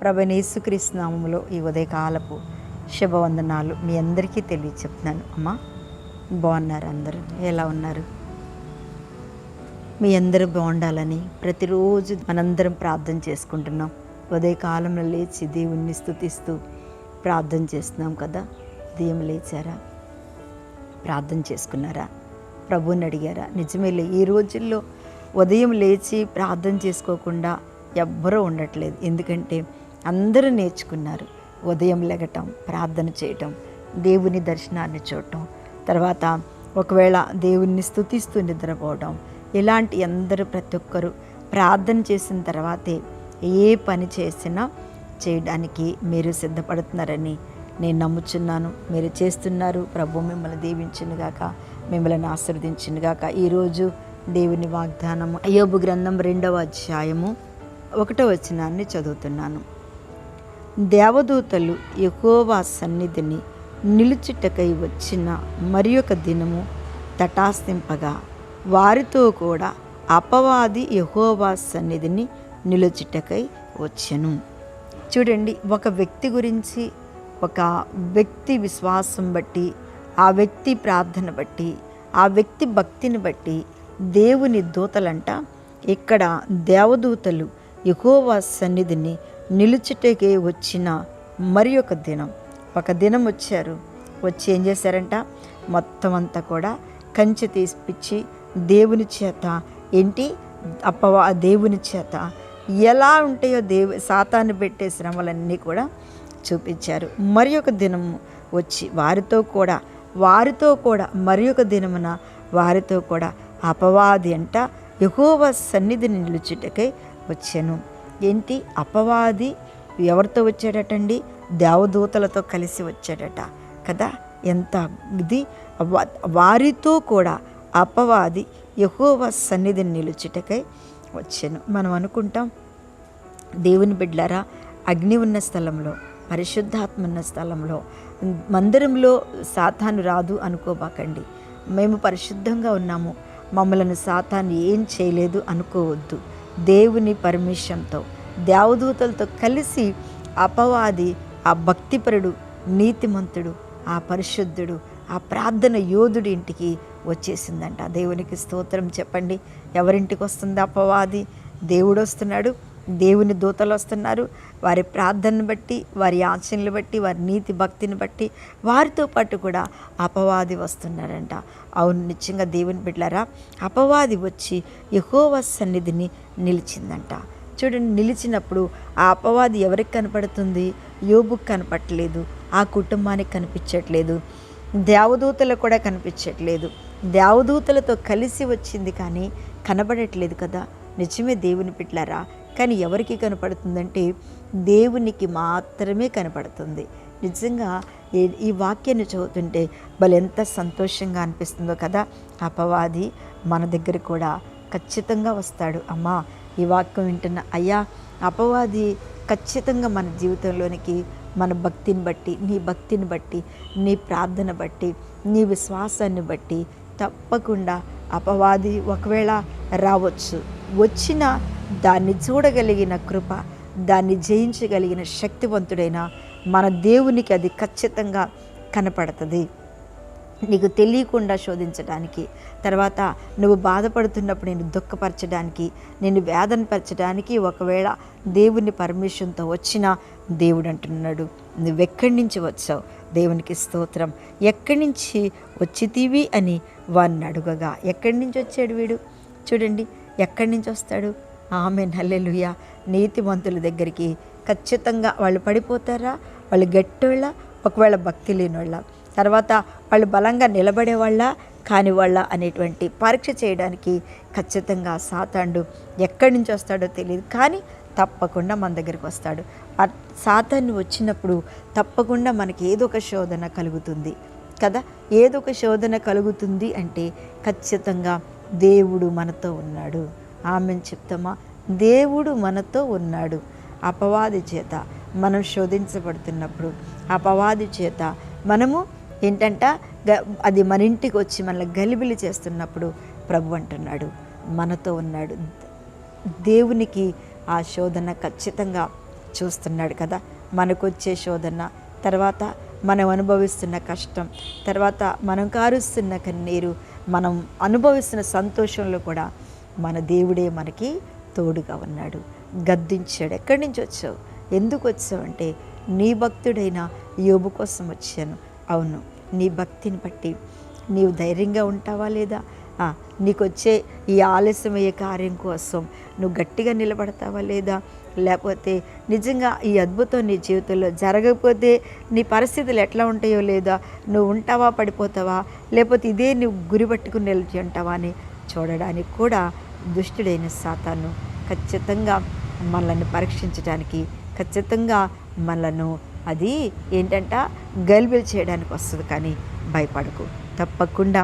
ప్రభువైన యేసుక్రీస్తు నామములో ఈ ఉదయకాలపు శుభవందనాలు మీ అందరికీ తెలియచెప్తున్నాను. అమ్మా, బాగున్నారు? అందరూ ఎలా ఉన్నారు? మీ అందరూ బాగుండాలని ప్రతిరోజు మనందరం ప్రార్థన చేసుకుంటున్నాం. ఉదయకాలంలో లేచి దేవుణ్ణి స్తుతిస్తూ ప్రార్థన చేస్తున్నాం కదా. ఉదయం లేచారా? ప్రార్థన చేసుకున్నారా? ప్రభువుని అడిగారా? నిజమేలే, ఈ రోజుల్లో ఉదయం లేచి ప్రార్థన చేసుకోకుండా ఎవ్వరూ ఉండట్లేదు. ఎందుకంటే అందరూ నేర్చుకున్నారు ఉదయం లెగటం, ప్రార్థన చేయటం, దేవుని దర్శనాన్ని చూడటం, తర్వాత ఒకవేళ దేవుణ్ణి స్తుతిస్తూ నిద్రపోవడం. ఇలాంటి అందరూ ప్రతి ఒక్కరూ ప్రార్థన చేసిన తర్వాతే ఏ పని చేసినా చేయడానికి మీరు సిద్ధపడుతున్నారని నేను నమ్ముచున్నాను. మీరు చేస్తున్నారు. ప్రభు మిమ్మల్ని దీవించునుగాక, మిమ్మల్ని ఆశీర్వదించునుగాక. ఈరోజు దేవుని వాగ్దానము యోబు గ్రంథం 2వ అధ్యాయము 1వ వచనాన్ని చదువుతున్నాను. దేవదూతలు యెహోవా సన్నిధిని నిలుచుటకై వచ్చిన మరి ఒక దినము తటాస్తింపగా వారితో కూడా అపవాది యెహోవా సన్నిధిని నిలుచుటకై వచ్చెను. చూడండి, ఒక వ్యక్తి గురించి, ఒక వ్యక్తి విశ్వాసం బట్టి, ఆ వ్యక్తి ప్రార్థన బట్టి, ఆ వ్యక్తి భక్తిని బట్టి దేవుని దూతలంట ఇక్కడ దేవదూతలు యెహోవా సన్నిధిని నిలుచుటకే వచ్చిన మరి ఒక దినం వచ్చారు. వచ్చి ఏం చేశారంట? మొత్తం అంతా కూడా కంచె తీసిపిచ్చి దేవుని చేత దేవుని చేత ఎలా ఉంటాయో సాతాను పెట్టే శ్రమలన్నీ కూడా చూపించారు. మరి ఒక దినము వచ్చి వారితో కూడా మరి ఒక దినమున వారితో కూడా అపవాది అంట యెహోవా సన్నిధిని నిలుచుటకై వచ్చాను. అపవాది ఎవరితో వచ్చాడటండి? దేవదూతలతో కలిసి వచ్చాడట కదా. ఎంత ఇది! వారితో కూడా అపవాది యెహోవా సన్నిధిని నిలుచుటకై వచ్చాను. మనం అనుకుంటాం, దేవుని బిడ్డలారా, అగ్ని ఉన్న స్థలంలో, పరిశుద్ధాత్మ ఉన్న స్థలంలో, మందిరంలో సాతాను రాదు అనుకోబాకండి. మేము పరిశుద్ధంగా ఉన్నాము, మమ్మలను సాతాను ఏం చేయలేదు అనుకోవద్దు. దేవుని పర్మిషన్తో, దేవదూతలతో కలిసి అపవాది, ఆ భక్తిపరుడు, నీతిమంతుడు, ఆ పరిశుద్ధుడు, ఆ ప్రార్థన యోధుడి ఇంటికి వచ్చేసిందంట. దేవునికి స్తోత్రం చెప్పండి. ఎవరింటికి వస్తుంది అపవాది? దేవుడు వస్తున్నాడు, దేవుని దూతలు వస్తున్నారు. వారి ప్రార్థనను బట్టి, వారి ఆచరణలు బట్టి, వారి నీతి భక్తిని బట్టి వారితో పాటు కూడా అపవాది వస్తున్నారంట. అవును, నిశ్చయంగా దేవుని బిడ్డలారా, అపవాది వచ్చి యెహోవా సన్నిధిని నిలిచిందంట. చూడండి, నిలిచినప్పుడు ఆ అపవాది ఎవరికి కనపడుతుంది? యోబుకు కనపడట్లేదు, ఆ కుటుంబానికి కనిపించట్లేదు, దేవదూతలకు కూడా కనిపించట్లేదు. దేవదూతలతో కలిసి వచ్చింది కానీ కనబడట్లేదు కదా. నిజమే దేవుని బిడ్డలారా, కానీ ఎవరికి కనపడుతుందంటే దేవునికి మాత్రమే కనపడుతుంది. నిజంగా ఈ వాక్యాన్ని చదువుతుంటే ఎంత సంతోషంగా అనిపిస్తుందో కదా. అపవాది మన దగ్గర కూడా ఖచ్చితంగా వస్తాడు. అమ్మా, ఈ వాక్యం వింటున్న అయ్యా, అపవాది ఖచ్చితంగా మన జీవితంలోనికి, మన భక్తిని బట్టి, నీ భక్తిని బట్టి, నీ ప్రార్థన బట్టి, నీ విశ్వాసాన్ని బట్టి తప్పకుండా అపవాది ఒకవేళ రావచ్చు. వచ్చిన దాన్ని చూడగలిగిన కృప, దాన్ని జయించగలిగిన శక్తివంతుడైన మన దేవునికి అది ఖచ్చితంగా కనపడుతుంది. నీకు తెలియకుండా శోధించడానికి, తర్వాత నువ్వు బాధపడుతున్నప్పుడు నేను దుఃఖపరచడానికి, నేను వేదనపరచడానికి ఒకవేళ దేవుని పర్మిషన్తో వచ్చిన దేవుడు అంటున్నాడు, నువ్వెక్కడి నుంచి వచ్చావు? దేవునికి స్తోత్రం. ఎక్కడి నుంచి వచ్చితీవి అని వారిని అడుగగా, ఎక్కడి నుంచి వచ్చాడు వీడు? చూడండి, ఎక్కడి నుంచి వస్తాడు? ఆమేన్, హల్లెలూయా. నీతిమంతుల దగ్గరికి ఖచ్చితంగా వాళ్ళు పడిపోతారా? వాళ్ళు గట్టోళ్ళ, ఒకవేళ భక్తి లేనివాళ్ళ, తర్వాత వాళ్ళు బలంగా నిలబడేవాళ్ళ, కాని వాళ్ళ అనేటువంటి పరీక్ష చేయడానికి ఖచ్చితంగా సాతానుడు ఎక్కడి నుంచి వస్తాడో తెలియదు, కానీ తప్పకుండా మన దగ్గరికి వస్తాడు. సాతాను వచ్చినప్పుడు తప్పకుండా మనకి ఏదో ఒక శోధన కలుగుతుంది కదా. ఏదో ఒక శోధన కలుగుతుంది అంటే ఖచ్చితంగా దేవుడు మనతో ఉన్నాడు. ఆమెను చెప్తామా? దేవుడు మనతో ఉన్నాడు. అపవాది చేత మనం శోధించబడుతున్నప్పుడు, అపవాది చేత మనము అది మన ఇంటికి వచ్చి మనల్ని గలిబిలి చేస్తున్నప్పుడు ప్రభు అంటున్నాడు మనతో ఉన్నాడు. దేవునికి ఆ శోధన ఖచ్చితంగా చూస్తున్నాడు కదా. మనకొచ్చే శోధన, తర్వాత మనం అనుభవిస్తున్న కష్టం, తర్వాత మనం కారుస్తున్న కన్నీరు, మనం అనుభవిస్తున్న సంతోషంలో కూడా మన దేవుడే మనకి తోడుగా ఉన్నాడు. గద్దించాడు. ఎక్కడి నుంచి వచ్చావు, ఎందుకు వచ్చావు అంటే, నీ భక్తుడైన యోబు కోసం వచ్చాను. అవును, నీ భక్తిని బట్టి నీవు ధైర్యంగా ఉంటావా లేదా? నీకొచ్చే ఈ ఆలస్యమయ్యే కార్యం కోసం నువ్వు గట్టిగా నిలబడతావా లేదా? లేకపోతే నిజంగా ఈ అద్భుతం నీ జీవితంలో జరగకపోతే నీ పరిస్థితులు ఎట్లా ఉంటాయో లేదా, నువ్వు ఉంటావా పడిపోతావా, లేకపోతే ఇదే నువ్వు గురి పట్టుకుని నిలిచి ఉంటావా అని చూడడానికి కూడా దుష్టుడైన సాతాను ఖచ్చితంగా మనల్ని పరీక్షించడానికి, ఖచ్చితంగా మనలను అది ఏంటంట గలిబిలి చేయడానికి వస్తుంది. కానీ భయపడకు, తప్పకుండా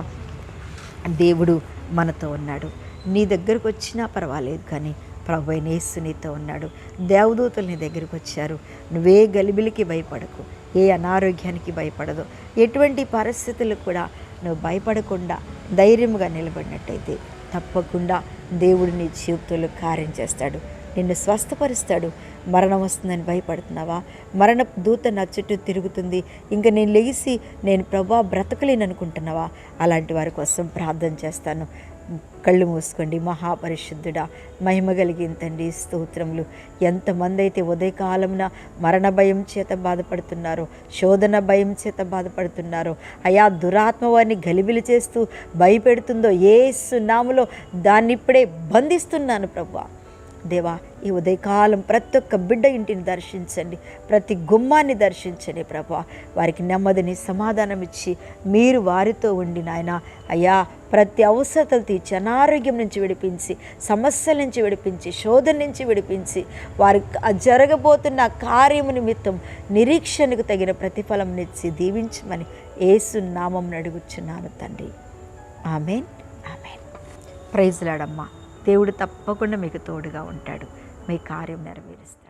దేవుడు మనతో ఉన్నాడు. నీ దగ్గరకు వచ్చినా పర్వాలేదు, కానీ ప్రభువైన యేసు నీతో ఉన్నాడు. దేవదూతలు నీ దగ్గరికి వచ్చారు. నువ్వే గలిబిలికి భయపడకు, ఏ అనారోగ్యానికి భయపడదు, ఎటువంటి పరిస్థితులు కూడా నువ్వు భయపడకుండా ధైర్యంగా నిలబడినట్టయితే తప్పకుండా దేవుడు నీ జీవితంలో కార్యం చేస్తాడు, నిన్ను స్వస్థపరుస్తాడు. మరణం వస్తుందని భయపడుతున్నావా? మరణ దూత నా చుట్టూ తిరుగుతుంది, ఇంకా నేను లెగిసి నేను ప్రభువా బ్రతకలేను అనుకుంటున్నావా? అలాంటి వారి కోసం ప్రార్థన చేస్తాను. కళ్ళు మూసుకోండి. మహాపరిశుద్ధుడా, మహిమ కలిగిన తండ్రి, స్తోత్రములు. ఎంతమంది అయితే ఉదయకాలమున మరణ భయం చేత బాధపడుతున్నారో, శోధన భయం చేత బాధపడుతున్నారో, అయా దురాత్మ వారిని గలిబిలి చేస్తూ భయపెడుతుందో, యేసు నామములో దాన్ని ఇప్పుడే బంధిస్తున్నాను ప్రభువా. దేవా, ఈ ఉదయకాలం ప్రతి ఒక్క బిడ్డ ఇంటిని దర్శించండి, ప్రతి గుమ్మాన్ని దర్శించండి ప్రభువా. వారికి నెమ్మదిని సమాధానం ఇచ్చి మీరు వారితో ఉండి నాయన అయ్యా ప్రతి అవసరతలు తీర్చి, అనారోగ్యం నుంచి విడిపించి, సమస్యల నుంచి విడిపించి, శోధన నుంచి విడిపించి, వారికి జరగబోతున్న కార్యము నిమిత్తం నిరీక్షణకు తగిన ప్రతిఫలం ఇచ్చి దీవించమని యేసు నామమున అడుగుచున్నాను తండ్రి. ఆమేన్, ఆమేన్. ప్రైజ్ లార్డ్ అమ్మా. దేవుడు తప్పకుండా మీకు తోడుగా ఉంటాడు, మీ కార్యం నెరవేరుస్తాడు.